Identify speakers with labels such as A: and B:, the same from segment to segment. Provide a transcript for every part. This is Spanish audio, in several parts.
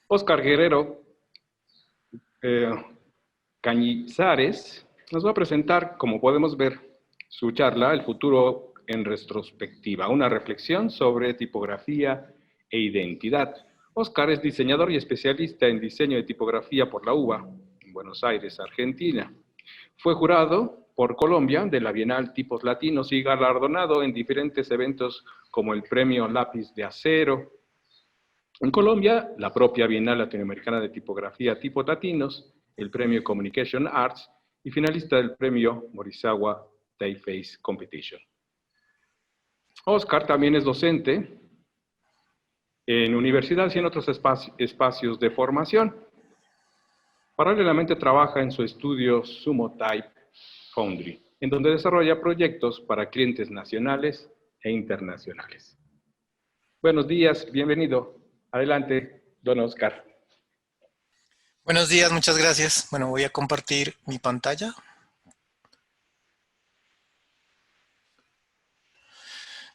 A: Oscar Guerrero eh, Cañizares nos va a presentar, como podemos ver, su charla El futuro en retrospectiva, una reflexión sobre tipografía e identidad. Oscar es diseñador y especialista en diseño de tipografía por la UBA, en Buenos Aires, Argentina. Fue jurado por Colombia de la Bienal Tipos Latinos y galardonado en diferentes eventos como el Premio Lápiz de Acero. En Colombia, la propia Bienal Latinoamericana de Tipografía Tipos Latinos, el Premio Communication Arts y finalista del Premio Morisawa Typeface Competition. Oscar también es docente en universidades y en otros espacios de formación. Paralelamente trabaja en su estudio Sumo Type Foundry, en donde desarrolla proyectos para clientes nacionales e internacionales. Buenos días, bienvenido. Adelante, don Oscar.
B: Buenos días, muchas gracias. Bueno, voy a compartir mi pantalla.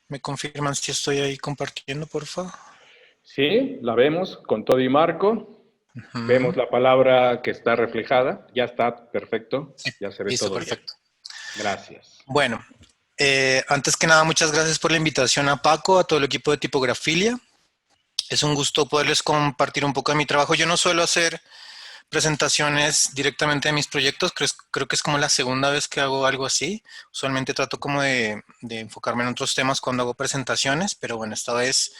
B: ¿Me confirman si estoy ahí compartiendo, por favor?
A: Sí, la vemos con todo y marco. Vemos la palabra que está reflejada. Ya está, perfecto.
B: Sí,
A: Ya se ve
B: listo,
A: todo bien.
B: perfecto.
A: Gracias.
B: Bueno, antes que nada, muchas gracias por la invitación a Paco, a todo el equipo de Tipografilia. Es un gusto poderles compartir un poco de mi trabajo. Yo no suelo hacer presentaciones directamente de mis proyectos, creo que es como la segunda vez que hago algo así. Usualmente trato como de enfocarme en otros temas cuando hago presentaciones, pero bueno, esta vez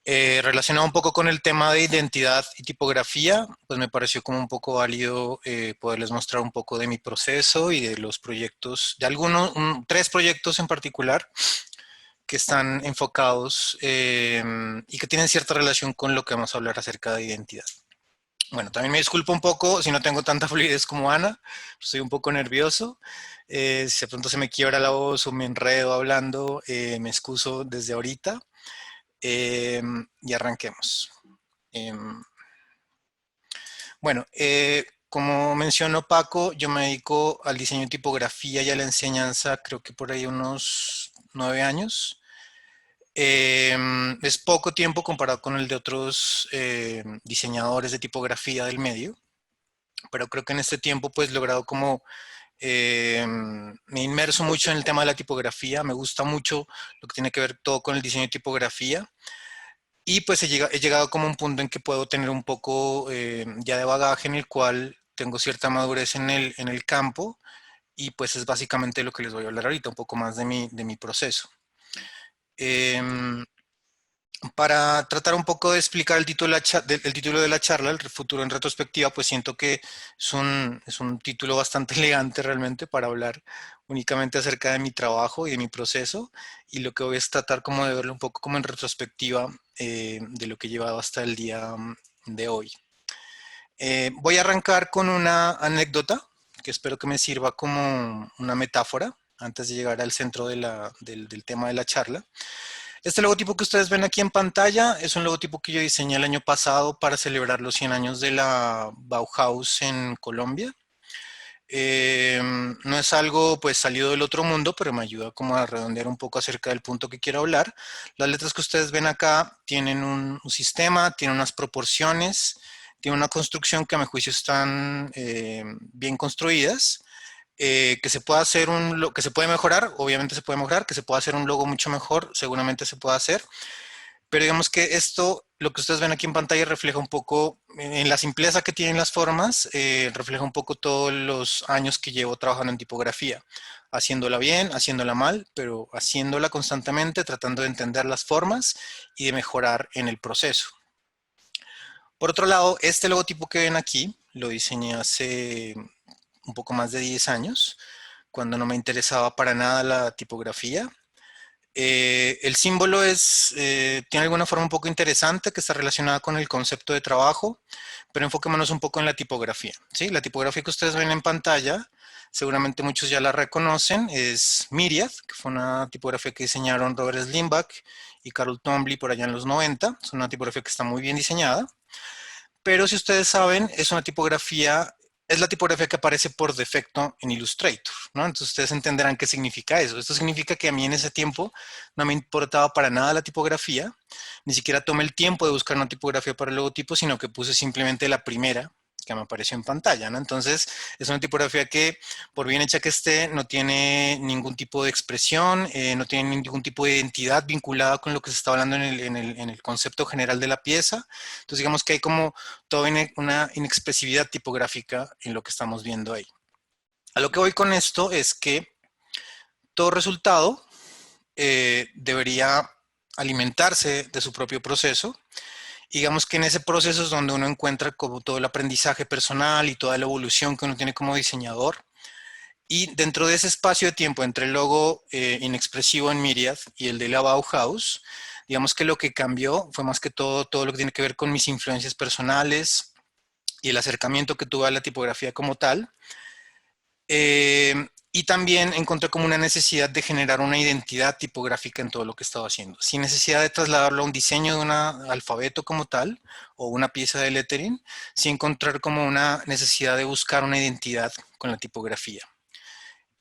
B: relacionado un poco con el tema de identidad y tipografía, pues me pareció como un poco válido poderles mostrar un poco de mi proceso y de los proyectos, de algunos, tres proyectos en particular que están enfocados y que tienen cierta relación con lo que vamos a hablar acerca de identidad. Bueno, también me disculpo un poco si no tengo tanta fluidez como Ana, estoy un poco nervioso. Si de pronto se me quiebra la voz o me enredo hablando, me excuso desde ahorita. Y arranquemos. Eh, bueno, como mencionó Paco, yo me dedico al diseño de tipografía y a la enseñanza, creo que por ahí unos 9 años. Es poco tiempo comparado con el de otros diseñadores de tipografía del medio, pero creo que en este tiempo pues he logrado como me inmerso mucho en el tema de la tipografía, me gusta mucho lo que tiene que ver todo con el diseño de tipografía. Y pues he llegado como a un punto en que puedo tener un poco ya de bagaje en el cual tengo cierta madurez en el campo y pues es básicamente lo que les voy a hablar ahorita, un poco más de mi proceso. Em, para tratar un poco de explicar el título de la charla, El futuro en retrospectiva, pues siento que es un título bastante elegante realmente para hablar únicamente acerca de mi trabajo y de mi proceso, y lo que voy a es tratar como de verlo un poco como en retrospectiva de lo que he llevado hasta el día de hoy. Voy a arrancar con una anécdota que espero que me sirva como una metáfora antes de llegar al centro del tema de la charla. Este logotipo que ustedes ven aquí en pantalla es un logotipo que yo diseñé el año pasado para celebrar los 100 años de la Bauhaus en Colombia. No es algo pues salido del otro mundo, pero me ayuda como a redondear un poco acerca del punto que quiero hablar. Las letras que ustedes ven acá tienen un sistema, tienen unas proporciones, tienen una construcción que a mi juicio están bien construidas. Que se pueda hacer que se puede mejorar, obviamente se puede mejorar, que se pueda hacer un logo mucho mejor, seguramente se puede hacer, pero digamos que esto, lo que ustedes ven aquí en pantalla refleja un poco, en la simpleza que tienen las formas, refleja un poco todos los años que llevo trabajando en tipografía, haciéndola bien, haciéndola mal, pero haciéndola constantemente, tratando de entender las formas y de mejorar en el proceso. Por otro lado, este logotipo que ven aquí lo diseñé hace un poco más de 10 años, cuando no me interesaba para nada la tipografía. El símbolo tiene alguna forma un poco interesante que está relacionada con el concepto de trabajo, pero enfoquémonos un poco en la tipografía. ¿Sí? La tipografía que ustedes ven en pantalla, seguramente muchos ya la reconocen, es Myriad, que fue una tipografía que diseñaron Robert Slimbach y Carol Twombly por allá en los 90. Es una tipografía que está muy bien diseñada, pero si ustedes saben, es una tipografía es la tipografía que aparece por defecto en Illustrator, ¿no? Entonces ustedes entenderán qué significa eso. Esto significa que a mí en ese tiempo no me importaba para nada la tipografía, ni siquiera tomé el tiempo de buscar una tipografía para el logotipo, sino que puse simplemente la primera que me apareció en pantalla, ¿no? Entonces es una tipografía que, por bien hecha que esté, no tiene ningún tipo de expresión, no tiene ningún tipo de identidad vinculada con lo que se está hablando en el concepto general de la pieza. Entonces digamos que hay como toda una inexpresividad tipográfica en lo que estamos viendo ahí. A lo que voy con esto es que todo resultado debería alimentarse de su propio proceso. Digamos que en ese proceso es donde uno encuentra como todo el aprendizaje personal y toda la evolución que uno tiene como diseñador. Y dentro de ese espacio de tiempo entre el logo inexpresivo en Myriad y el de la Bauhaus, digamos que lo que cambió fue más que todo lo que tiene que ver con mis influencias personales y el acercamiento que tuve a la tipografía como tal. Y también encontré como una necesidad de generar una identidad tipográfica en todo lo que estaba haciendo, sin necesidad de trasladarlo a un diseño de un alfabeto como tal o una pieza de lettering, sin encontrar como una necesidad de buscar una identidad con la tipografía.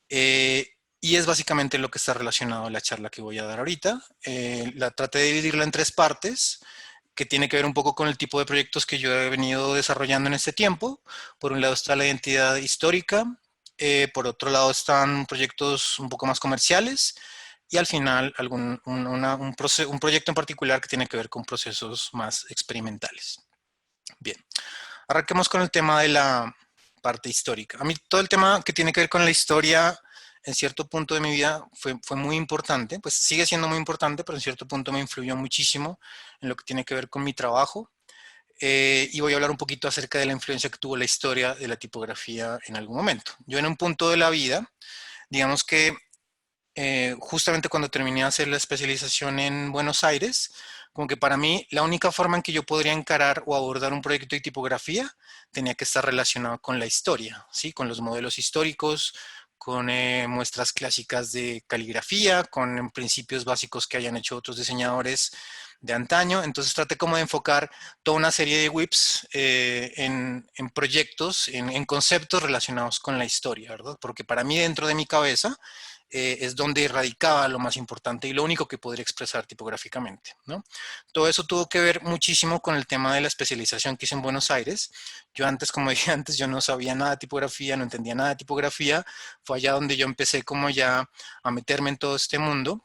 B: Y es básicamente lo que está relacionado a la charla que voy a dar ahorita. La traté de dividirla en tres partes, que tiene que ver un poco con el tipo de proyectos que yo he venido desarrollando en este tiempo. Por un lado está la identidad histórica, por otro lado están proyectos un poco más comerciales y al final un proyecto en particular que tiene que ver con procesos más experimentales. Bien, arranquemos con el tema de la parte histórica. A mí todo el tema que tiene que ver con la historia en cierto punto de mi vida fue muy importante, pues sigue siendo muy importante, pero en cierto punto me influyó muchísimo en lo que tiene que ver con mi trabajo. Y voy a hablar un poquito acerca de la influencia que tuvo la historia de la tipografía en algún momento. Yo en un punto de la vida, digamos que justamente cuando terminé de hacer la especialización en Buenos Aires, como que para mí la única forma en que yo podría encarar o abordar un proyecto de tipografía tenía que estar relacionado con la historia, ¿sí? Con los modelos históricos, con muestras clásicas de caligrafía, con principios básicos que hayan hecho otros diseñadores de antaño. Entonces traté como de enfocar toda una serie de whips en proyectos, en conceptos relacionados con la historia, ¿verdad? Porque para mí dentro de mi cabeza es donde radicaba lo más importante y lo único que podría expresar tipográficamente, ¿no? Todo eso tuvo que ver muchísimo con el tema de la especialización que hice en Buenos Aires. Yo antes, como dije antes, yo no sabía nada de tipografía, no entendía nada de tipografía. Fue allá donde yo empecé como ya a meterme en todo este mundo.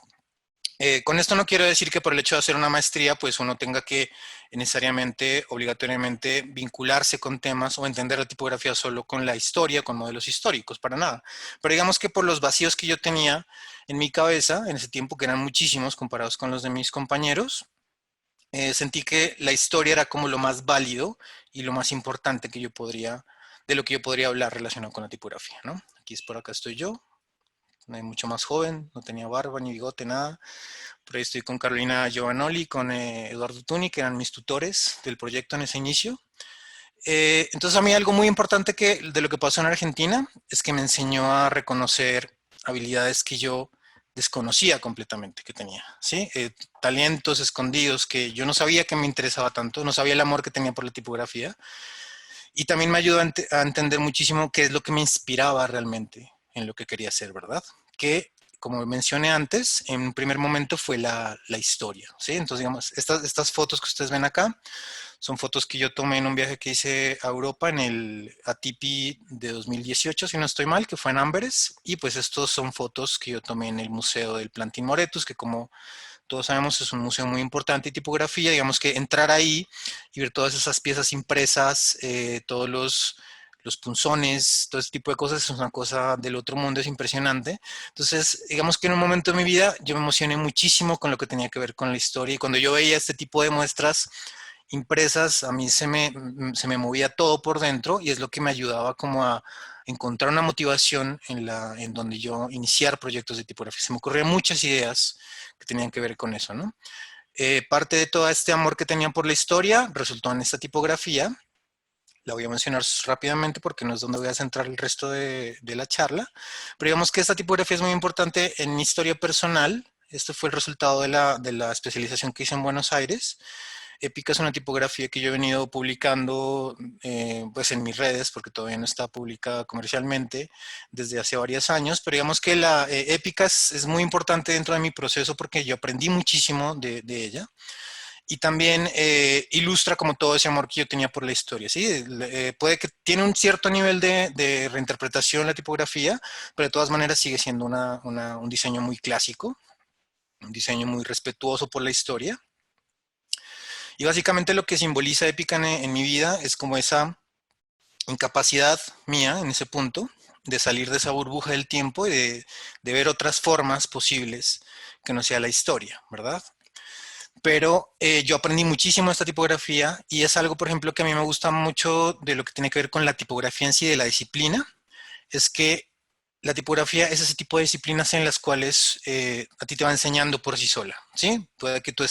B: Con esto no quiero decir que por el hecho de hacer una maestría, pues uno tenga que necesariamente, obligatoriamente, vincularse con temas o entender la tipografía solo con la historia, con modelos históricos, para nada. Pero digamos que por los vacíos que yo tenía en mi cabeza, en ese tiempo, que eran muchísimos comparados con los de mis compañeros, sentí que la historia era como lo más válido y lo más importante que yo podría, de lo que yo podría hablar relacionado con la tipografía, ¿no? Aquí es por acá estoy yo, mucho más joven, no tenía barba ni bigote, nada. Por ahí estoy con Carolina Giovanoli, con Eduardo Tuni, que eran mis tutores del proyecto en ese inicio. Entonces a mí algo muy importante de lo que pasó en Argentina es que me enseñó a reconocer habilidades que yo desconocía completamente que tenía, ¿sí? Talentos escondidos que yo no sabía que me interesaba tanto, no sabía el amor que tenía por la tipografía y también me ayudó a entender muchísimo qué es lo que me inspiraba realmente en lo que quería hacer, ¿verdad? Que, como mencioné antes, en un primer momento fue la historia, ¿sí? Entonces, digamos, estas fotos que ustedes ven acá son fotos que yo tomé en un viaje que hice a Europa en el ATP de 2018, si no estoy mal, que fue en Amberes. Y pues estos son fotos que yo tomé en el Museo del Plantin Moretus, que como todos sabemos es un museo muy importante de tipografía. Digamos que entrar ahí y ver todas esas piezas impresas, todos los punzones, todo ese tipo de cosas, es una cosa del otro mundo, es impresionante. Entonces, digamos que en un momento de mi vida yo me emocioné muchísimo con lo que tenía que ver con la historia y cuando yo veía este tipo de muestras impresas, a mí se me movía todo por dentro y es lo que me ayudaba como a encontrar una motivación en donde yo iniciar proyectos de tipografía. Se me ocurrían muchas ideas que tenían que ver con eso, ¿no? Parte de todo este amor que tenía por la historia resultó en esta tipografía. La voy a mencionar rápidamente porque no es donde voy a centrar el resto de la charla. Pero digamos que esta tipografía es muy importante en mi historia personal. Este fue el resultado de la especialización que hice en Buenos Aires. Épica es una tipografía que yo he venido publicando pues en mis redes, porque todavía no está publicada comercialmente desde hace varios años, pero digamos que la Épica es muy importante dentro de mi proceso porque yo aprendí muchísimo de ella. Y también ilustra como todo ese amor que yo tenía por la historia, ¿sí? Puede que tiene un cierto nivel de reinterpretación la tipografía, pero de todas maneras sigue siendo un diseño muy clásico, un diseño muy respetuoso por la historia. Y básicamente lo que simboliza Épica en mi vida es como esa incapacidad mía en ese punto de salir de esa burbuja del tiempo y de ver otras formas posibles que no sea la historia, ¿verdad? Pero yo aprendí muchísimo esta tipografía y es algo, por ejemplo, que a mí me gusta mucho de lo que tiene que ver con la tipografía en sí, de la disciplina, es que la tipografía es ese tipo de disciplinas en las cuales a ti te va enseñando por sí sola, ¿sí? Puede que tú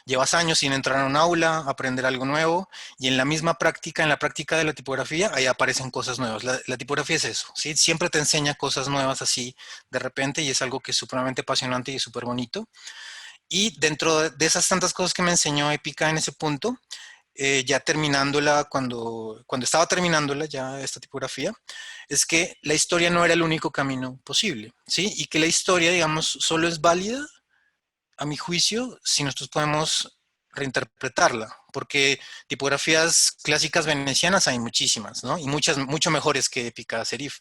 B: llevas años sin entrar a un aula, aprender algo nuevo, y en la misma práctica, en la práctica de la tipografía, ahí aparecen cosas nuevas. La tipografía es eso, ¿sí? Siempre te enseña cosas nuevas así de repente, y es algo que es supremamente apasionante y súper bonito. Y dentro de esas tantas cosas que me enseñó Épica en ese punto, ya terminándola, cuando estaba terminándola ya esta tipografía, es que la historia no era el único camino posible, ¿sí? Y que la historia, digamos, solo es válida, a mi juicio, si nosotros podemos reinterpretarla, porque tipografías clásicas venecianas hay muchísimas, ¿no? Y muchas, mucho mejores que Épica Serif,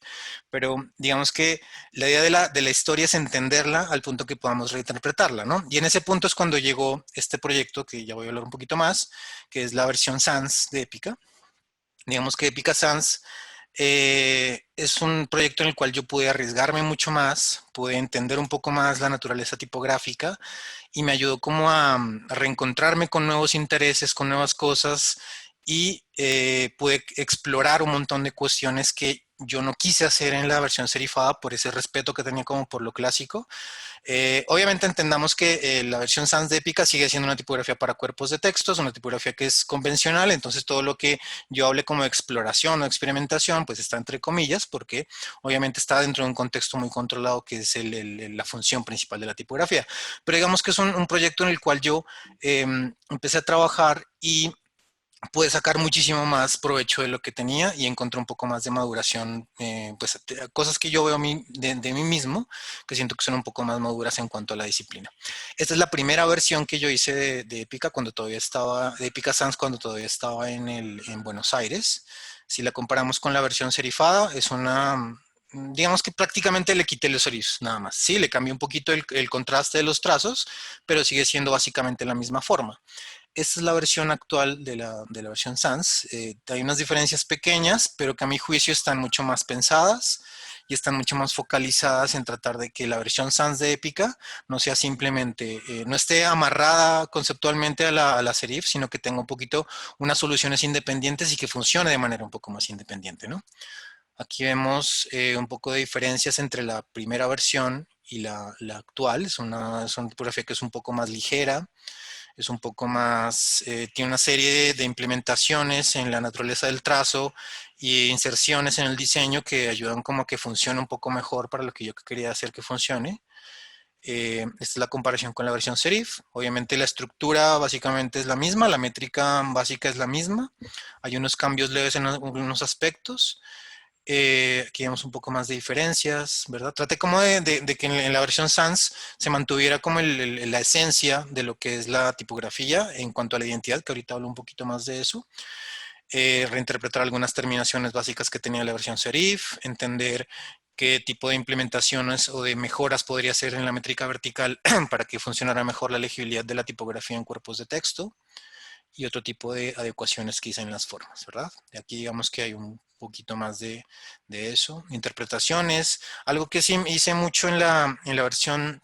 B: pero digamos que la idea de la historia es entenderla al punto que podamos reinterpretarla, ¿no? Y en ese punto es cuando llegó este proyecto, que ya voy a hablar un poquito más, que es la versión Sans de Épica. Digamos que Épica Sans es un proyecto en el cual yo pude arriesgarme mucho más, pude entender un poco más la naturaleza tipográfica y me ayudó como a reencontrarme con nuevos intereses, con nuevas cosas y pude explorar un montón de cuestiones que yo no quise hacer en la versión serifada por ese respeto que tenía como por lo clásico. Obviamente entendamos que la versión Sans de Épica sigue siendo una tipografía para cuerpos de textos, una tipografía que es convencional, entonces todo lo que yo hable como de exploración o experimentación, pues está entre comillas, porque obviamente está dentro de un contexto muy controlado que es la función principal de la tipografía. Pero digamos que es un proyecto en el cual yo empecé a trabajar y pude sacar muchísimo más provecho de lo que tenía y encontré un poco más de maduración, pues cosas que yo veo de mí mismo, que siento que son un poco más maduras en cuanto a la disciplina. Esta es la primera versión que yo hice de Épica cuando todavía estaba, de Épica Sans cuando todavía estaba en Buenos Aires. Si la comparamos con la versión serifada, es una, digamos que prácticamente le quité los serifs, nada más. Sí, le cambié un poquito el contraste de los trazos, pero sigue siendo básicamente la misma forma. Esta es la versión actual de la versión Sans. Hay unas diferencias pequeñas, pero que a mi juicio están mucho más pensadas y están mucho más focalizadas en tratar de que la versión Sans de Épica no sea simplemente, no esté amarrada conceptualmente a la serif, sino que tenga un poquito unas soluciones independientes y que funcione de manera un poco más independiente, ¿no? Aquí vemos un poco de diferencias entre la primera versión y la actual. Es una tipografía que es un poco más ligera, es un poco más, tiene una serie de implementaciones en la naturaleza del trazo y inserciones en el diseño que ayudan como a que funcione un poco mejor para lo que yo quería hacer que funcione. Esta es la comparación con la versión serif. Obviamente la estructura básicamente es la misma, la métrica básica es la misma. Hay unos cambios leves en algunos aspectos. Aquí vemos un poco más de diferencias, ¿verdad? Traté como de que en la versión Sans se mantuviera como la esencia de lo que es la tipografía en cuanto a la identidad, que ahorita hablo un poquito más de eso. Reinterpretar algunas terminaciones básicas que tenía la versión Serif, entender qué tipo de implementaciones o de mejoras podría hacer en la métrica vertical para que funcionara mejor la legibilidad de la tipografía en cuerpos de texto y otro tipo de adecuaciones que hice en las formas, ¿verdad? De aquí digamos que hay un poquito más de eso. Interpretaciones, algo que sí hice mucho en la versión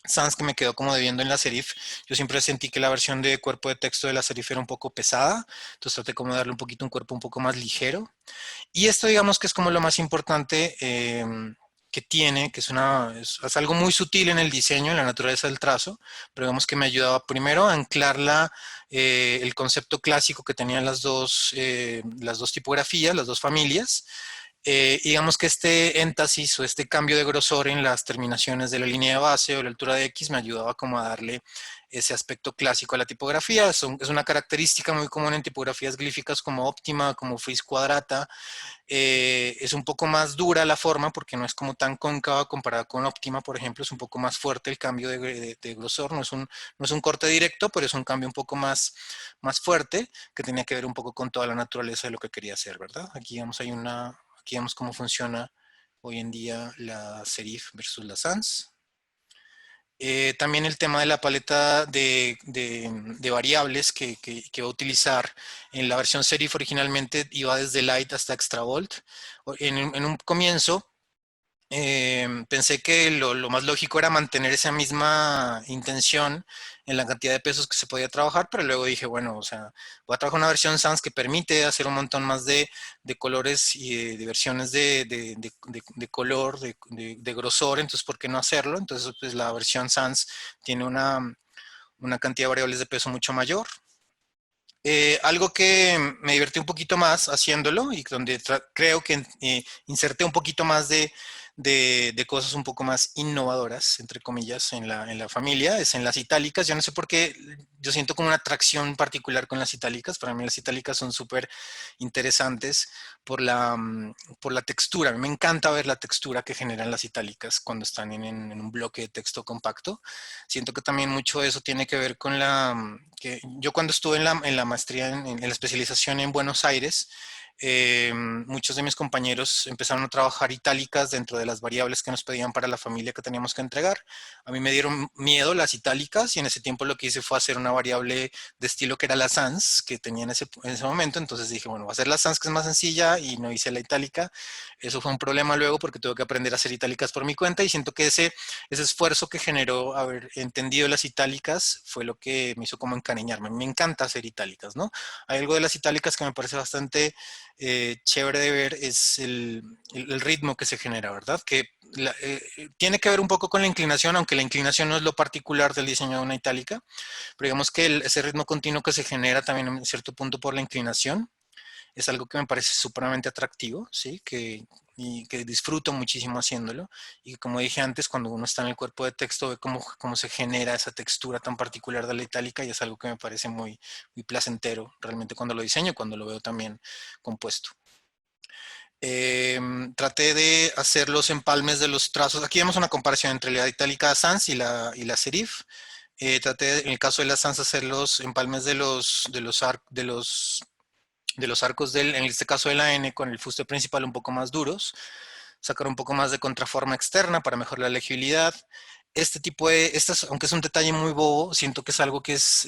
B: Sans que me quedó como debiendo en la serif. Yo siempre sentí que la versión de cuerpo de texto de la serif era un poco pesada, entonces traté como de darle un poquito un cuerpo un poco más ligero. Y esto digamos que es como lo más importante que tiene, que es algo muy sutil en el diseño, en la naturaleza del trazo, pero digamos que me ayudaba primero a anclar el concepto clásico que tenían las dos tipografías, las dos familias. Digamos que este énfasis o este cambio de grosor en las terminaciones de la línea de base o la altura de X me ayudaba como a darle ese aspecto clásico de la tipografía. Es una característica muy común en tipografías glíficas como Optima, como Fris Quadrata. Es un poco más dura la forma porque no es como tan cóncava comparada con Optima, por ejemplo. Es un poco más fuerte el cambio de grosor. No es un corte directo, pero es un cambio un poco más fuerte que tenía que ver un poco con toda la naturaleza de lo que quería hacer, ¿verdad? Aquí vemos cómo funciona hoy en día la serif versus la sans. También el tema de la paleta de variables que va a utilizar en la versión serif originalmente iba desde light hasta extra bold. En un comienzo pensé que lo más lógico era mantener esa misma intención en la cantidad de pesos que se podía trabajar, pero luego dije, bueno, o sea, voy a trabajar una versión Sans que permite hacer un montón más de colores y de versiones de color, de grosor, entonces, ¿por qué no hacerlo? Entonces, pues la versión Sans tiene una cantidad de variables de peso mucho mayor. Algo que me divertí un poquito más haciéndolo y donde creo que inserté un poquito más de cosas un poco más innovadoras, entre comillas, en la familia, es en las itálicas. Yo no sé por qué, yo siento como una atracción particular con las itálicas. Para mí las itálicas son súper interesantes por la textura. A mí me encanta ver la textura que generan las itálicas cuando están en un bloque de texto compacto. Siento que también mucho de eso tiene que ver con que yo cuando estuve en la maestría, en la especialización en Buenos Aires, muchos de mis compañeros empezaron a trabajar itálicas dentro de las variables que nos pedían para la familia que teníamos que entregar. A mí me dieron miedo las itálicas y en ese tiempo lo que hice fue hacer una variable de estilo que era la sans que tenía en ese momento. Entonces dije, bueno, voy a hacer la sans que es más sencilla y no hice la itálica. Eso fue un problema luego porque tuve que aprender a hacer itálicas por mi cuenta y siento que ese esfuerzo que generó haber entendido las itálicas fue lo que me hizo como encariñarme. Me encanta hacer itálicas, ¿no? Hay algo de las itálicas que me parece bastante chévere de ver, es el ritmo que se genera, ¿verdad? Que tiene que ver un poco con la inclinación, aunque la inclinación no es lo particular del diseño de una itálica, pero digamos que ese ritmo continuo que se genera también en cierto punto por la inclinación, es algo que me parece supremamente atractivo, ¿sí? Y que disfruto muchísimo haciéndolo. Y como dije antes, cuando uno está en el cuerpo de texto, ve cómo se genera esa textura tan particular de la itálica y es algo que me parece muy placentero realmente cuando lo diseño, cuando lo veo también compuesto. Traté de hacer los empalmes de los trazos. Aquí vemos una comparación entre la itálica sans y la serif. Traté, en el caso de la sans, hacer los empalmes de los arcos en este caso de la N, con el fuste principal un poco más duros, sacar un poco más de contraforma externa para mejorar la legibilidad. Aunque es un detalle muy bobo, siento que es algo que es,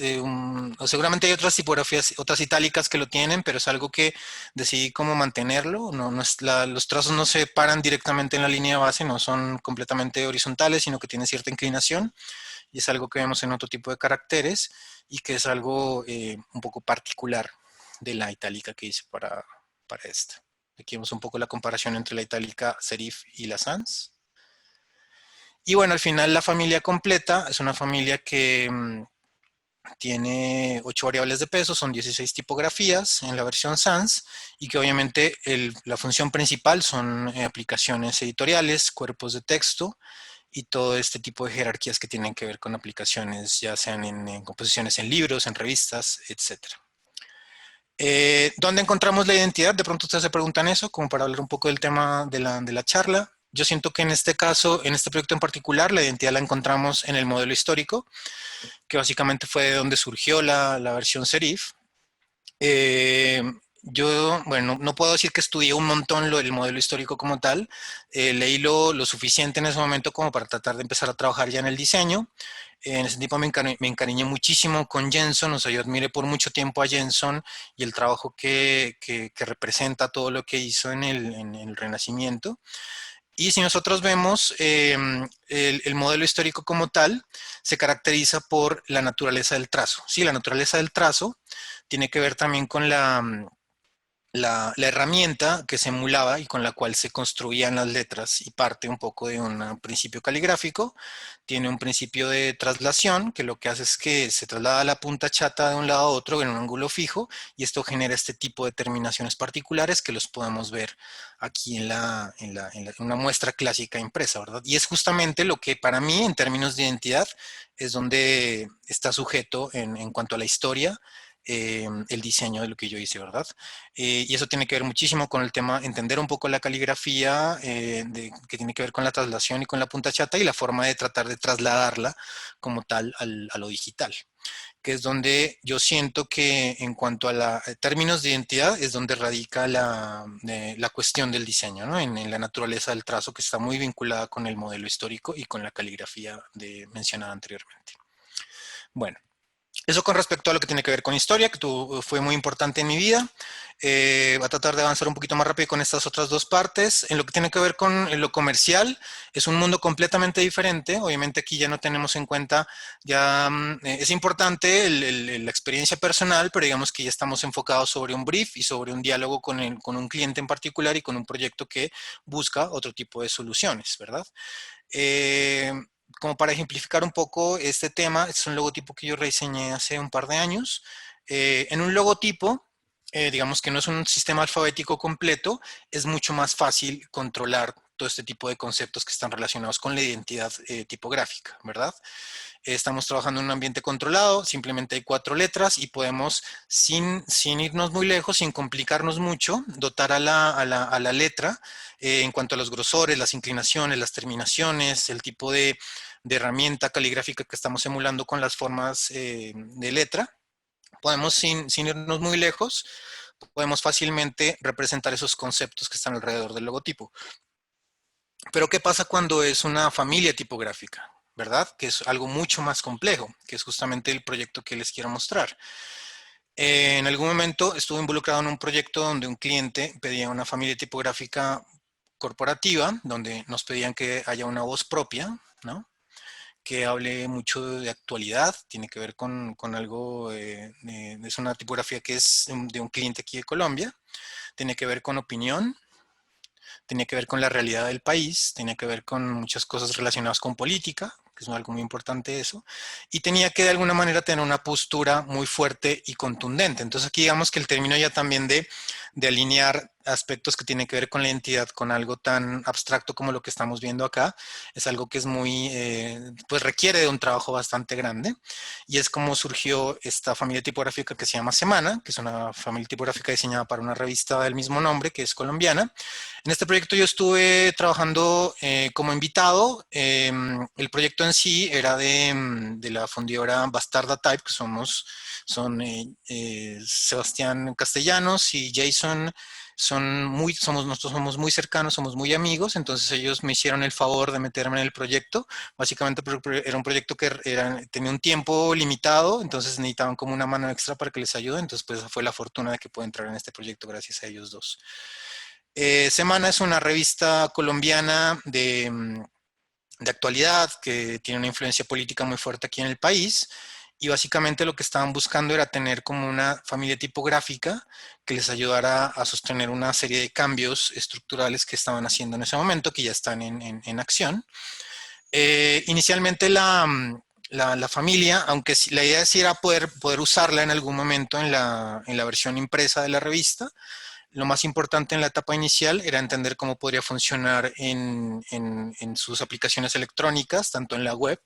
B: o seguramente hay otras tipografías, otras itálicas que lo tienen, pero es algo que decidí cómo mantenerlo. No es los trazos no se paran directamente en la línea base, no son completamente horizontales, sino que tienen cierta inclinación y es algo que vemos en otro tipo de caracteres y que es algo un poco particular de la itálica que hice para esta. Aquí vemos un poco la comparación entre la itálica serif y la sans. Y bueno, al final la familia completa es una familia que tiene 8 variables de peso, son 16 tipografías en la versión sans y que obviamente la función principal son aplicaciones editoriales, cuerpos de texto y todo este tipo de jerarquías que tienen que ver con aplicaciones, ya sean en composiciones en libros, en revistas, etcétera. ¿Dónde encontramos la identidad? De pronto ustedes se preguntan eso, como para hablar un poco del tema de la charla. Yo siento que en este caso, en este proyecto en particular, la identidad la encontramos en el modelo histórico, que básicamente fue de donde surgió la versión serif. Yo, bueno, no puedo decir que estudié un montón el modelo histórico como tal, leí lo suficiente en ese momento como para tratar de empezar a trabajar ya en el diseño. En ese tiempo me encariñé muchísimo con Jenson, o sea, yo admiré por mucho tiempo a Jenson y el trabajo que representa todo lo que hizo en el Renacimiento. Y si nosotros vemos el modelo histórico como tal, se caracteriza por la naturaleza del trazo. Sí, la naturaleza del trazo tiene que ver también con la herramienta que se emulaba y con la cual se construían las letras y parte un poco de un principio caligráfico. Tiene un principio de traslación que lo que hace es que se traslada la punta chata de un lado a otro en un ángulo fijo y esto genera este tipo de terminaciones particulares que los podemos ver aquí en una muestra clásica impresa, ¿verdad? Y es justamente lo que para mí en términos de identidad es donde está sujeto en cuanto a la historia el diseño de lo que yo hice, ¿verdad? Y eso tiene que ver muchísimo con el tema, entender un poco la caligrafía, que tiene que ver con la traslación y con la punta chata y la forma de tratar de trasladarla como tal a lo digital, que es donde yo siento que en cuanto a términos de identidad es donde radica la cuestión del diseño, ¿no? En la naturaleza del trazo que está muy vinculada con el modelo histórico y con la caligrafía mencionada anteriormente. Bueno. Eso con respecto a lo que tiene que ver con historia, que fue muy importante en mi vida. Va a tratar de avanzar un poquito más rápido con estas otras dos partes. En lo que tiene que ver con lo comercial, es un mundo completamente diferente. Obviamente aquí ya no tenemos en cuenta, es importante la experiencia personal, pero digamos que ya estamos enfocados sobre un brief y sobre un diálogo con un cliente en particular y con un proyecto que busca otro tipo de soluciones, ¿verdad? Como para ejemplificar un poco este tema, es un logotipo que yo rediseñé hace un par de años. En un logotipo, digamos que no es un sistema alfabético completo, es mucho más fácil controlar todo este tipo de conceptos que están relacionados con la identidad tipográfica, ¿verdad? Estamos trabajando en un ambiente controlado, simplemente hay 4 letras y podemos, sin irnos muy lejos, sin complicarnos mucho, dotar a la letra en cuanto a los grosores, las inclinaciones, las terminaciones, el tipo de herramienta caligráfica que estamos emulando con las formas de letra. Podemos, sin irnos muy lejos, podemos fácilmente representar esos conceptos que están alrededor del logotipo. Pero ¿qué pasa cuando es una familia tipográfica? ¿Verdad? Que es algo mucho más complejo, que es justamente el proyecto que les quiero mostrar. En algún momento estuve involucrado en un proyecto donde un cliente pedía una familia tipográfica corporativa, donde nos pedían que haya una voz propia, ¿no? Que hable mucho de actualidad, tiene que ver con algo, es una tipografía que es de un cliente aquí de Colombia, tiene que ver con opinión, tenía que ver con la realidad del país, tenía que ver con muchas cosas relacionadas con política, que es algo muy importante eso, y tenía que de alguna manera tener una postura muy fuerte y contundente. Entonces aquí digamos que el término ya también de alinear aspectos que tienen que ver con la identidad con algo tan abstracto como lo que estamos viendo acá, es algo que es muy, pues requiere de un trabajo bastante grande, y es como surgió esta familia tipográfica que se llama Semana, que es una familia tipográfica diseñada para una revista del mismo nombre, que es colombiana. En este proyecto yo estuve trabajando como invitado. El proyecto en sí era de la fundidora Bastarda Type, que son Sebastián Castellanos y Jason. Nosotros somos muy cercanos, somos muy amigos, entonces ellos me hicieron el favor de meterme en el proyecto. Básicamente era un proyecto que tenía un tiempo limitado, entonces necesitaban como una mano extra para que les ayude, entonces pues fue la fortuna de que pude entrar en este proyecto gracias a ellos dos. Semana es una revista colombiana de actualidad que tiene una influencia política muy fuerte aquí en el país y básicamente lo que estaban buscando era tener como una familia tipográfica que les ayudara a sostener una serie de cambios estructurales que estaban haciendo en ese momento, que ya están en acción. Inicialmente la familia, aunque la idea sí era poder usarla en algún momento en la versión impresa de la revista, lo más importante en la etapa inicial era entender cómo podría funcionar en sus aplicaciones electrónicas, tanto en la web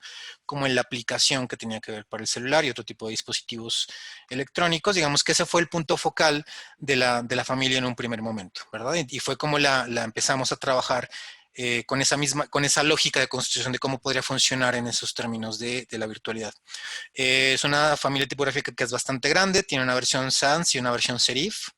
B: como en la aplicación que tenía que ver para el celular y otro tipo de dispositivos electrónicos. Digamos que ese fue el punto focal de la familia en un primer momento, ¿verdad? Y fue como la empezamos a trabajar con esa lógica de construcción de cómo podría funcionar en esos términos de la virtualidad. Es una familia tipográfica que es bastante grande, tiene una versión sans y una versión serif.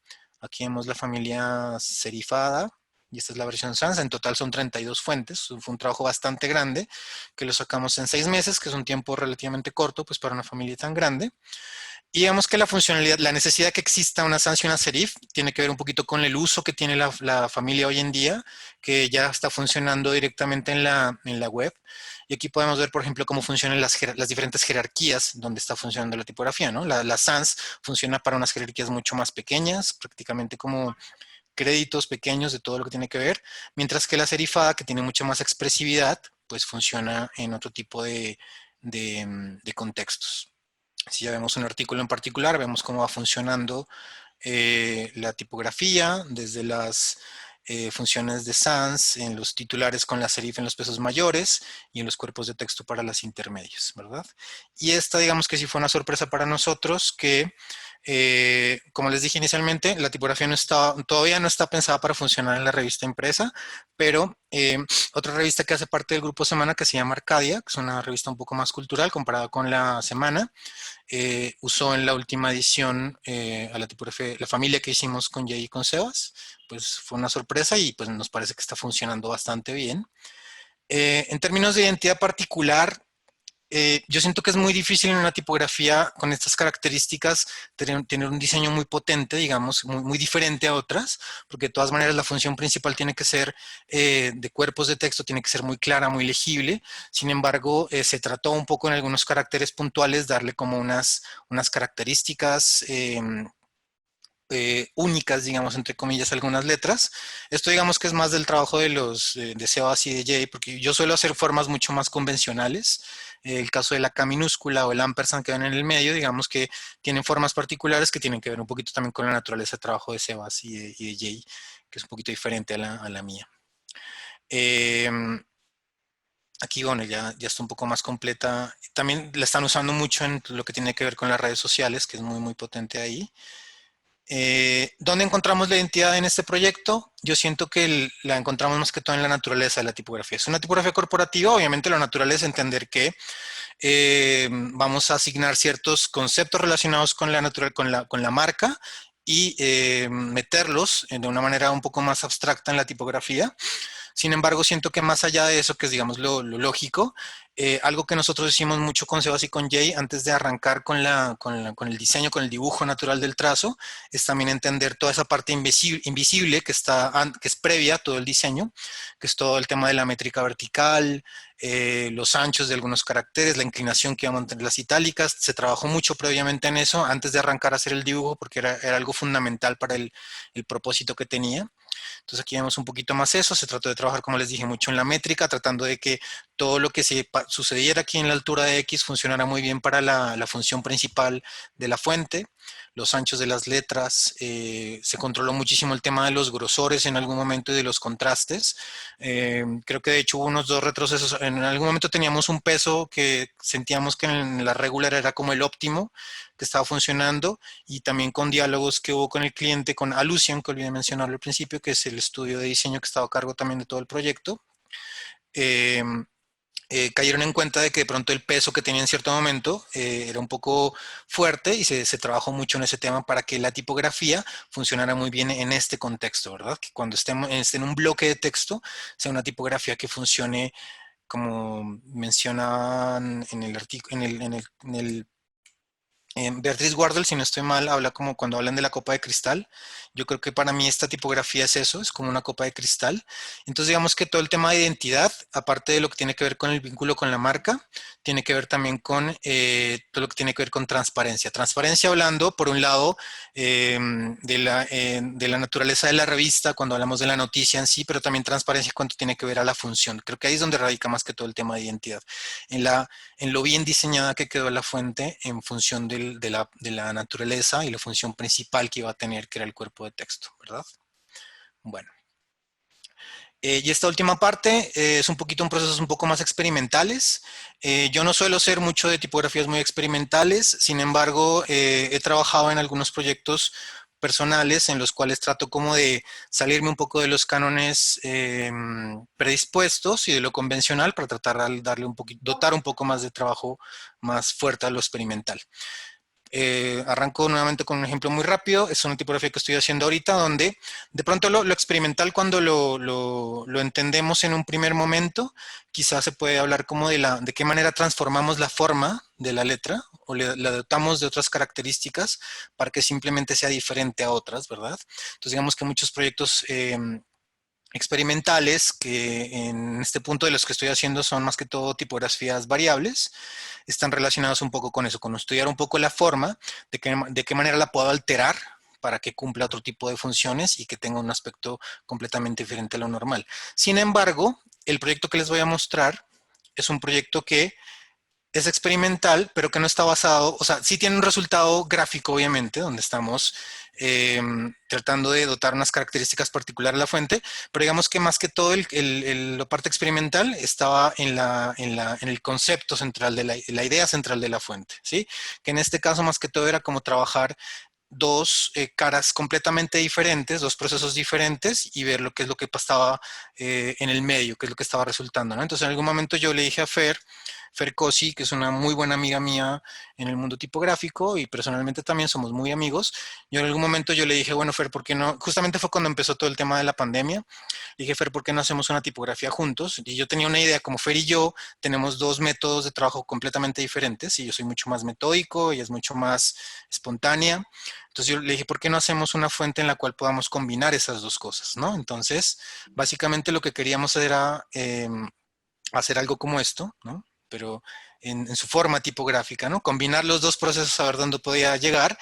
B: Aquí vemos la familia serifada y esta es la versión sans. En total son 32 fuentes. Fue un trabajo bastante grande que lo sacamos en 6 meses, que es un tiempo relativamente corto pues para una familia tan grande. Y digamos que la funcionalidad, la necesidad que exista una sans y una serif tiene que ver un poquito con el uso que tiene la familia hoy en día, que ya está funcionando directamente en la web. Y aquí podemos ver, por ejemplo, cómo funcionan las diferentes jerarquías donde está funcionando la tipografía, ¿no? La sans funciona para unas jerarquías mucho más pequeñas, prácticamente como créditos pequeños de todo lo que tiene que ver, mientras que la serifada, que tiene mucha más expresividad, pues funciona en otro tipo de contextos. Si ya vemos un artículo en particular, vemos cómo va funcionando la tipografía, desde las funciones de sans en los titulares con la serif en los pesos mayores y en los cuerpos de texto para las intermedias, ¿verdad? Y esta, digamos que sí fue una sorpresa para nosotros que, como les dije inicialmente, la tipografía todavía no está pensada para funcionar en la revista impresa, pero otra revista que hace parte del grupo Semana que se llama Arcadia, que es una revista un poco más cultural comparada con la Semana, usó en la última edición a la tipografía, la familia que hicimos con Jay y con Sebas, pues fue una sorpresa y pues nos parece que está funcionando bastante bien. En términos de identidad particular, yo siento que es muy difícil en una tipografía con estas características tener un diseño muy potente, digamos, muy diferente a otras, porque de todas maneras la función principal tiene que ser de cuerpos de texto, tiene que ser muy clara, muy legible. Sin embargo, se trató un poco en algunos caracteres puntuales darle como unas características únicas, digamos, entre comillas, algunas letras. Esto digamos que es más del trabajo de Sebas y de Jay, porque yo suelo hacer formas mucho más convencionales. El caso de la K minúscula o el ampersand que ven en el medio, digamos que tienen formas particulares que tienen que ver un poquito también con la naturaleza de trabajo de Sebas y de Jay, que es un poquito diferente a la mía. Eh, Aquí, bueno, ya está un poco más completa. También la están usando mucho en lo que tiene que ver con las redes sociales, que es muy potente ahí. ¿Dónde encontramos la identidad en este proyecto? Yo siento que la encontramos más que todo en la naturaleza de la tipografía. Es una tipografía corporativa, obviamente lo natural es entender que vamos a asignar ciertos conceptos relacionados con con la marca y meterlos de una manera un poco más abstracta en la tipografía. Sin embargo, siento que más allá de eso, que es digamos lo lógico, algo que nosotros hicimos mucho con Sebas y con Jay antes de arrancar con el diseño, con el dibujo natural del trazo, es también entender toda esa parte invisible que es previa a todo el diseño, que es todo el tema de la métrica vertical, los anchos de algunos caracteres, la inclinación que iba a mantener las itálicas. Se trabajó mucho previamente en eso antes de arrancar a hacer el dibujo porque era algo fundamental para el propósito que tenía. Entonces aquí vemos un poquito más eso, se trató de trabajar, como les dije, mucho en la métrica, tratando de que todo lo que sucediera aquí en la altura de X funcionara muy bien para la función principal de la fuente, los anchos de las letras, se controló muchísimo el tema de los grosores en algún momento y de los contrastes. Creo que de hecho hubo unos dos retrocesos, en algún momento teníamos un peso que sentíamos que en la regular era como el óptimo, que estaba funcionando, y también con diálogos que hubo con el cliente, con Alusion, que olvidé mencionarlo al principio, que es el estudio de diseño que estaba a cargo también de todo el proyecto. Eh, Cayeron en cuenta de que de pronto el peso que tenía en cierto momento era un poco fuerte y se trabajó mucho en ese tema para que la tipografía funcionara muy bien en este contexto, ¿verdad? Que cuando esté en un bloque de texto sea una tipografía que funcione como mencionaban en el artículo, en el Beatriz Wardell, si no estoy mal, habla como cuando hablan de la copa de cristal. Yo creo que para mí esta tipografía es eso, es como una copa de cristal. Entonces digamos que todo el tema de identidad, aparte de lo que tiene que ver con el vínculo con la marca, tiene que ver también con todo lo que tiene que ver con transparencia. Transparencia hablando, por un lado, de la naturaleza de la revista, cuando hablamos de la noticia en sí, pero también transparencia cuando tiene que ver a la función. Creo que ahí es donde radica más que todo el tema de identidad. En en lo bien diseñada que quedó la fuente en función de la naturaleza y la función principal que iba a tener, que era el cuerpo de texto, ¿verdad? Bueno. Y esta última parte es un poquito un proceso un poco más experimentales. Yo no suelo ser mucho de tipografías muy experimentales, sin embargo, he trabajado en algunos proyectos personales en los cuales trato como de salirme un poco de los cánones predispuestos y de lo convencional para tratar de darle un poquito, dotar un poco más de trabajo más fuerte a lo experimental. Arranco nuevamente con un ejemplo muy rápido. Es una tipografía que estoy haciendo ahorita donde de pronto lo experimental cuando lo entendemos en un primer momento, quizás se puede hablar como de qué manera transformamos la forma de la letra o la dotamos de otras características para que simplemente sea diferente a otras, ¿verdad? Entonces digamos que muchos proyectos experimentales, que en este punto de los que estoy haciendo son más que todo tipografías variables, están relacionados un poco con eso, con estudiar un poco la forma, de qué manera la puedo alterar para que cumpla otro tipo de funciones y que tenga un aspecto completamente diferente a lo normal. Sin embargo, el proyecto que les voy a mostrar es un proyecto que es experimental, pero que no está basado, o sea, sí tiene un resultado gráfico, obviamente, donde estamos tratando de dotar unas características particulares a la fuente, pero digamos que más que todo la parte experimental estaba en el concepto central, de la idea central de la fuente, ¿sí? Que en este caso más que todo era como trabajar dos caras completamente diferentes, dos procesos diferentes y ver lo que es lo que pasaba en el medio, qué es lo que estaba resultando, ¿no? Entonces en algún momento yo le dije a Fer Cosi, que es una muy buena amiga mía en el mundo tipográfico y personalmente también somos muy amigos. Yo en algún momento yo le dije, bueno, Fer, ¿por qué no? Justamente fue cuando empezó todo el tema de la pandemia. Le dije, Fer, ¿por qué no hacemos una tipografía juntos? Y yo tenía una idea, como Fer y yo tenemos dos métodos de trabajo completamente diferentes y yo soy mucho más metódico, ella es mucho más espontánea. Entonces yo le dije, ¿por qué no hacemos una fuente en la cual podamos combinar esas dos cosas, ¿no? Entonces, básicamente lo que queríamos era hacer algo como esto, ¿no? Pero en su forma tipográfica, ¿no? Combinar los dos procesos, a ver dónde podía llegar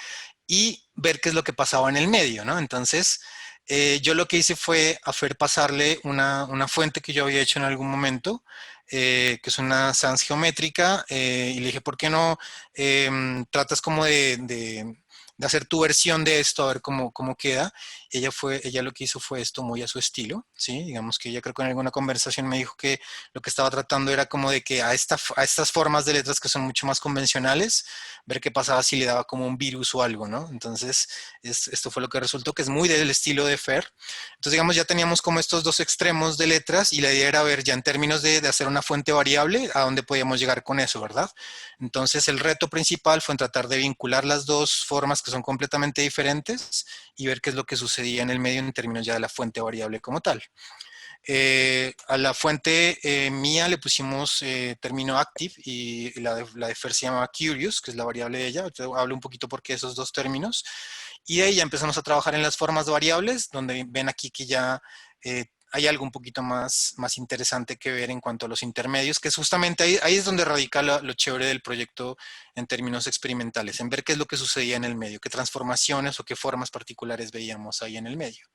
B: y ver qué es lo que pasaba en el medio, ¿no? Entonces, yo lo que hice fue hacer pasarle una fuente que yo había hecho en algún momento, que es una sans geométrica, y le dije, ¿por qué no tratas como de hacer tu versión de esto, a ver cómo queda? Ella lo que hizo fue esto muy a su estilo, ¿sí? Digamos que ella creo que en alguna conversación me dijo que lo que estaba tratando era como de que a estas formas de letras que son mucho más convencionales, ver qué pasaba si le daba como un virus o algo, ¿no? Entonces, esto fue lo que resultó, que es muy del estilo de Fer. Entonces, digamos, ya teníamos como estos dos extremos de letras y la idea era ver ya en términos de hacer una fuente variable a dónde podíamos llegar con eso, ¿verdad? Entonces, el reto principal fue en tratar de vincular las dos formas que son completamente diferentes y ver qué es lo que sucedía en el medio en términos ya de la fuente variable como tal. A la fuente mía le pusimos término active y la de Fer se llama curious, que es la variable de ella. Hablo un poquito porque esos dos términos. Y de ahí ya empezamos a trabajar en las formas variables, donde ven aquí que ya hay algo un poquito más interesante que ver en cuanto a los intermedios, que es justamente ahí es donde radica lo chévere del proyecto en términos experimentales, en ver qué es lo que sucedía en el medio, qué transformaciones o qué formas particulares veíamos ahí en el medio.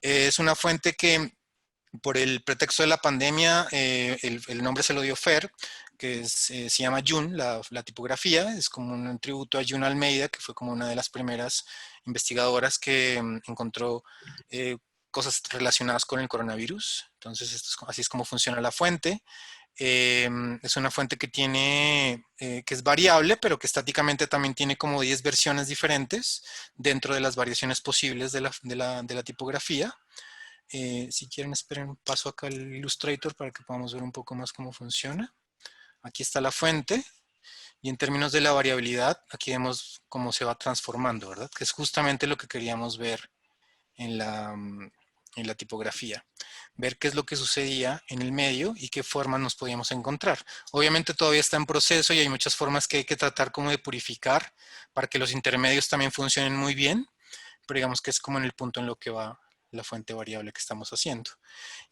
B: Es una fuente que por el pretexto de la pandemia, el nombre se lo dio Fer, se llama Jun, la tipografía, es como un tributo a Jun Almeida, que fue como una de las primeras investigadoras que encontró cosas relacionadas con el coronavirus. Entonces, así es como funciona la fuente. Es una fuente que que es variable, pero que estáticamente también tiene como 10 versiones diferentes dentro de las variaciones posibles de la tipografía. Si quieren, esperen un paso acá el Illustrator para que podamos ver un poco más cómo funciona. Aquí está la fuente y en términos de la variabilidad, aquí vemos cómo se va transformando, ¿verdad? Que es justamente lo que queríamos ver en en la tipografía. Ver qué es lo que sucedía en el medio y qué formas nos podíamos encontrar. Obviamente todavía está en proceso y hay muchas formas que hay que tratar como de purificar para que los intermedios también funcionen muy bien, pero digamos que es como en el punto en lo que va la fuente variable que estamos haciendo.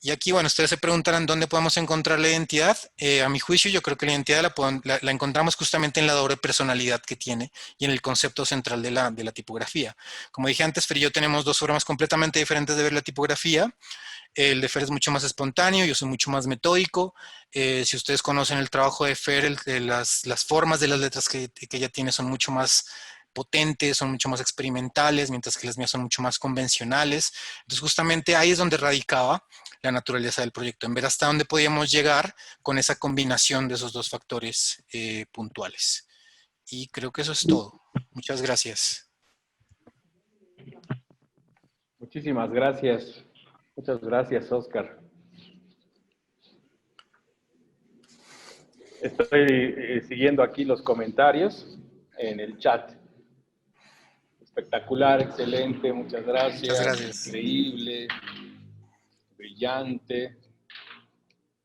B: Y aquí, bueno, ustedes se preguntarán dónde podemos encontrar la identidad. A mi juicio, yo creo que la identidad la encontramos justamente en la doble personalidad que tiene y en el concepto central de la tipografía. Como dije antes, Fer y yo tenemos dos formas completamente diferentes de ver la tipografía. El de Fer es mucho más espontáneo, yo soy mucho más metódico. Si ustedes conocen el trabajo de Fer, las formas de las letras que ella tiene son mucho más potentes, son mucho más experimentales, mientras que las mías son mucho más convencionales. Entonces, justamente ahí es donde radicaba la naturaleza del proyecto, en ver hasta dónde podíamos llegar con esa combinación de esos dos factores puntuales. Y creo que eso es todo. Muchas gracias.
A: Muchísimas gracias. Muchas gracias, Oscar. Estoy siguiendo aquí los comentarios. en el chat. Espectacular, excelente, muchas
B: Muchas
A: gracias.
B: gracias.
A: Increíble, brillante,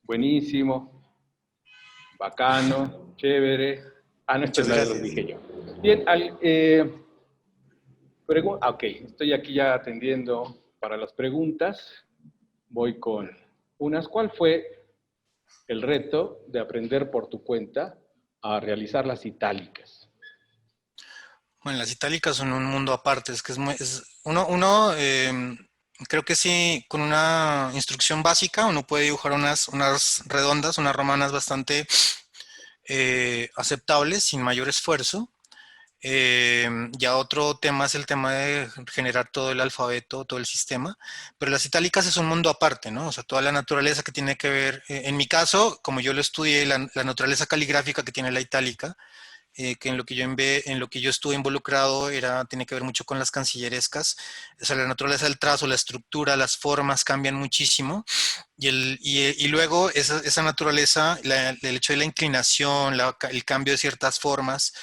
A: buenísimo, bacano, chévere. Ah, no, esta
B: Muchas
A: es la de los
B: gracias.
A: dije yo. Bien, ok, estoy aquí ya atendiendo para las preguntas. Voy con unas. ¿Cuál fue el reto de aprender por tu cuenta a realizar las itálicas?
B: Bueno, las itálicas son un mundo aparte, es que es muy, creo que sí, con una instrucción básica uno puede dibujar unas redondas, unas romanas bastante aceptables, sin mayor esfuerzo. Ya otro tema es el tema de generar todo el alfabeto, todo el sistema, pero las itálicas es un mundo aparte, ¿no? O sea, toda la naturaleza que tiene que ver, en mi caso, como yo lo estudié, la naturaleza caligráfica que tiene la itálica, que en lo que yo estuve involucrado tiene que ver mucho con las cancillerescas. O sea, la naturaleza del trazo, la estructura, las formas cambian muchísimo y luego esa naturaleza, el hecho de la inclinación, el cambio de ciertas formas,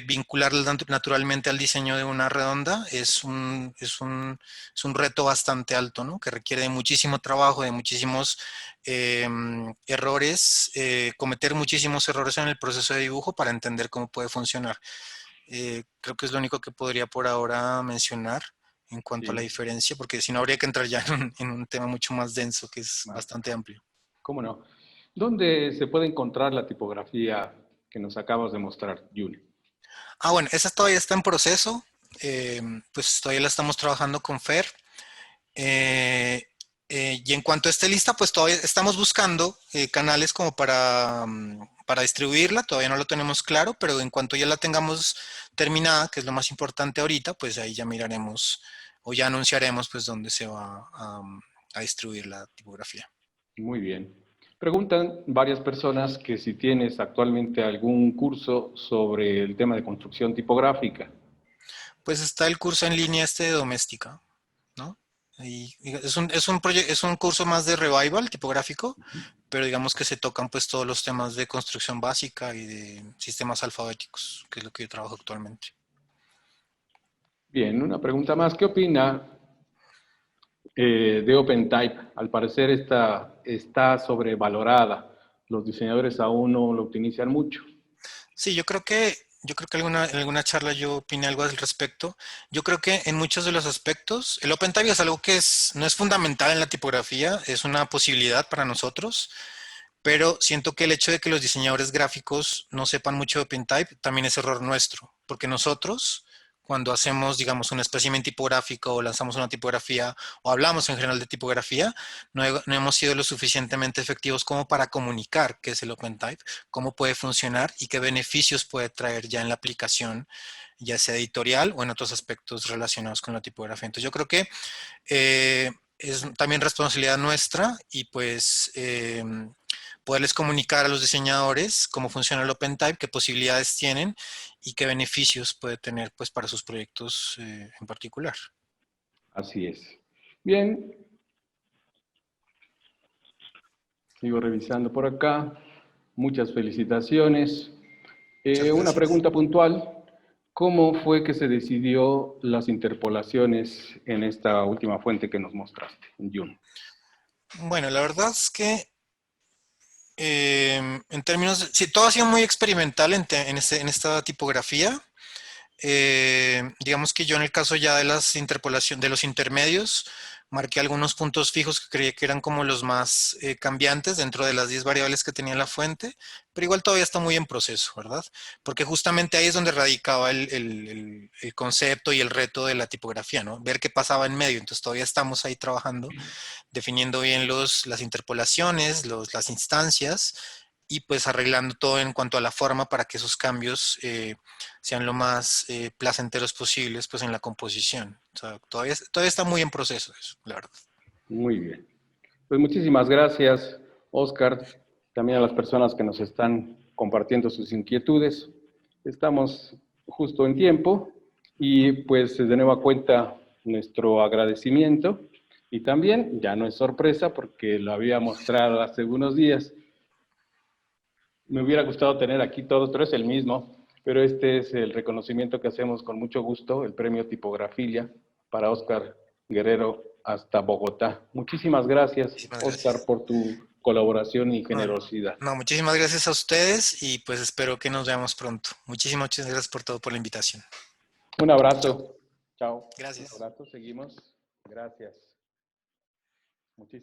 B: vincularla naturalmente al diseño de una redonda es un reto bastante alto, ¿no? Que requiere de muchísimo trabajo, de muchísimos errores, cometer muchísimos errores en el proceso de dibujo para entender cómo puede funcionar. Creo que es lo único que podría por ahora mencionar en cuanto a la
A: Sí,
B: diferencia, porque si no habría que entrar ya en un tema mucho más denso, que es bastante amplio.
A: ¿cómo no? ¿Dónde se puede encontrar la tipografía que nos acabas de mostrar, Juni?
B: Bueno, esa todavía está en proceso, pues todavía la estamos trabajando con Fer. Eh, y en cuanto esté lista, pues todavía estamos buscando canales como para distribuirla, todavía no lo tenemos claro, pero en cuanto ya la tengamos terminada, que es lo más importante ahorita, pues ahí ya miraremos o ya anunciaremos pues dónde se va a distribuir la tipografía.
A: Muy bien. Preguntan varias personas que si tienes actualmente algún curso sobre el tema de construcción tipográfica.
B: Pues está el curso en línea este de doméstica, ¿no? Y es un curso más de revival tipográfico, pero digamos que se tocan pues todos los temas de construcción básica y de sistemas alfabéticos, que es lo que yo trabajo actualmente.
A: Bien, una pregunta más. ¿Qué opina de OpenType? Al parecer está sobrevalorada. Los diseñadores aún no lo utilizan mucho.
B: Sí, yo creo que en alguna charla yo opiné algo al respecto. Yo creo que en muchos de los aspectos, el OpenType es algo que no es fundamental en la tipografía, es una posibilidad para nosotros. Pero siento que el hecho de que los diseñadores gráficos no sepan mucho de OpenType también es error nuestro, porque nosotros, cuando hacemos, digamos, un espécimen tipográfico o lanzamos una tipografía o hablamos en general de tipografía, no hemos sido lo suficientemente efectivos como para comunicar qué es el OpenType, cómo puede funcionar y qué beneficios puede traer ya en la aplicación, ya sea editorial o en otros aspectos relacionados con la tipografía. Entonces yo creo que es también responsabilidad nuestra y pues poderles comunicar a los diseñadores cómo funciona el OpenType, qué posibilidades tienen y qué beneficios puede tener pues para sus proyectos en particular.
A: Así es. Bien, sigo revisando por acá. Muchas felicitaciones.
B: Muchas
A: Una
B: gracias.
A: pregunta puntual. ¿Cómo fue que se decidió las interpolaciones en esta última fuente que nos mostraste, en June?
B: Bueno, la verdad es que en términos, sí, todo ha sido muy experimental en esta tipografía. Digamos que yo en el caso ya de las interpolación de los intermedios, marqué algunos puntos fijos que creí que eran como los más cambiantes dentro de las 10 variables que tenía la fuente, pero igual todavía está muy en proceso, ¿verdad? Porque justamente ahí es donde radicaba el concepto y el reto de la tipografía, ¿no? Ver qué pasaba en medio. Entonces todavía estamos ahí trabajando, definiendo bien las interpolaciones, las instancias y pues arreglando todo en cuanto a la forma para que esos cambios sean lo más placenteros posibles pues en la composición. O sea, todavía está muy en proceso eso, la verdad.
A: Muy bien. Pues muchísimas gracias, Oscar, también a las personas que nos están compartiendo sus inquietudes. Estamos justo en tiempo y pues de nueva cuenta nuestro agradecimiento y también, ya no es sorpresa porque lo había mostrado hace unos días, me hubiera gustado tener aquí todos, pero es el mismo. pero este es el reconocimiento que hacemos con mucho gusto, el premio Tipografilia para Óscar Guerrero hasta Bogotá. Muchísimas gracias,
B: Muchísimas
A: Óscar,
B: gracias.
A: por tu colaboración y
B: No,
A: generosidad.
B: no, muchísimas gracias a ustedes y pues espero que nos veamos pronto. Muchísimas gracias por todo, por la invitación.
A: Un
B: Chao.
A: abrazo. Chao. Un
B: Gracias.
A: abrazo. Seguimos. Gracias.